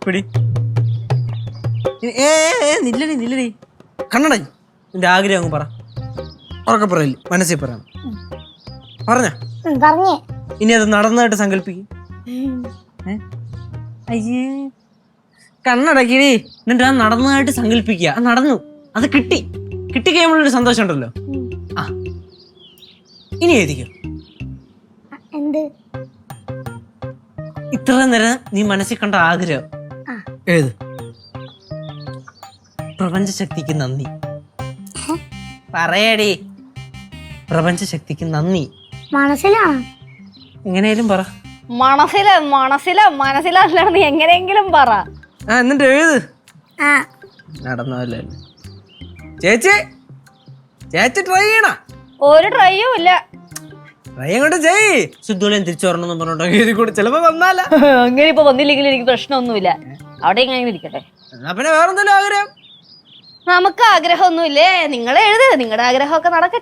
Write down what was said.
പിടി. നില്ലടി നില്ലടി. കണ്ണട. നിന്റെ ആഗ്രഹം അങ്ങ് പറ. ഉറക്കെ പറയില്ല, മനസ്സിൽ പറയണം. പറഞ്ഞ പറഞ്ഞേ. ഇനി അത് നടന്നതായിട്ട് സങ്കല്പിക്കും. അയ്യേ കണ്ണടക്കിടി. എന്നിട്ട് അത് നടന്നതായിട്ട് സങ്കല്പിക്കുക. അത് നടന്നു, അത് കിട്ടി. കിട്ടിക്കഴിയുമ്പോഴൊരു സന്തോഷം ഉണ്ടല്ലോ. ആ ഇനി എഴുതിക്കോ. എന്ത്? ഇത്ര നേരം നീ മനസ്സിൽ കണ്ട ആഗ്രഹം എഴുത്. പ്രപഞ്ചശക്തിക്ക് നന്ദി. പറയടി. പ്രപഞ്ചശക്തിക്ക് നന്ദി. മനസ്സിലാണ്. എങ്ങനെയാലും പറ. മനസ്സിലാ നീ എങ്ങനെയെങ്കിലും പറ. ആ എന്നിട്ട് എഴുത്. ആ നടന്നല്ലേ. ചേച്ചി ചേച്ചി ട്രൈ ചെയ്യണ. ഒരു ട്രൈയും ഇല്ല. ട്രൈ അങ്ങോട്ട് ചെയ്. ശുദ്ധോളിയും തിരിച്ചു വരണമെന്ന് പറഞ്ഞോട്ടോ. എഴുതി കൂടി ചിലപ്പോ വന്നാല. അങ്ങനെ ഇപ്പൊ വന്നില്ലെങ്കിൽ എനിക്ക് പ്രശ്നമൊന്നുമില്ല. അവിടെ ഇങ്ങനെ ഇരിക്കട്ടെ. എന്നാ പിന്നെ വേറെന്തെങ്കിലും ആഗ്രഹം? നമുക്ക് ആഗ്രഹമൊന്നുമില്ലേ? നിങ്ങൾ എഴുത്, നിങ്ങളുടെ ആഗ്രഹമൊക്കെ നടക്കട്ടെ.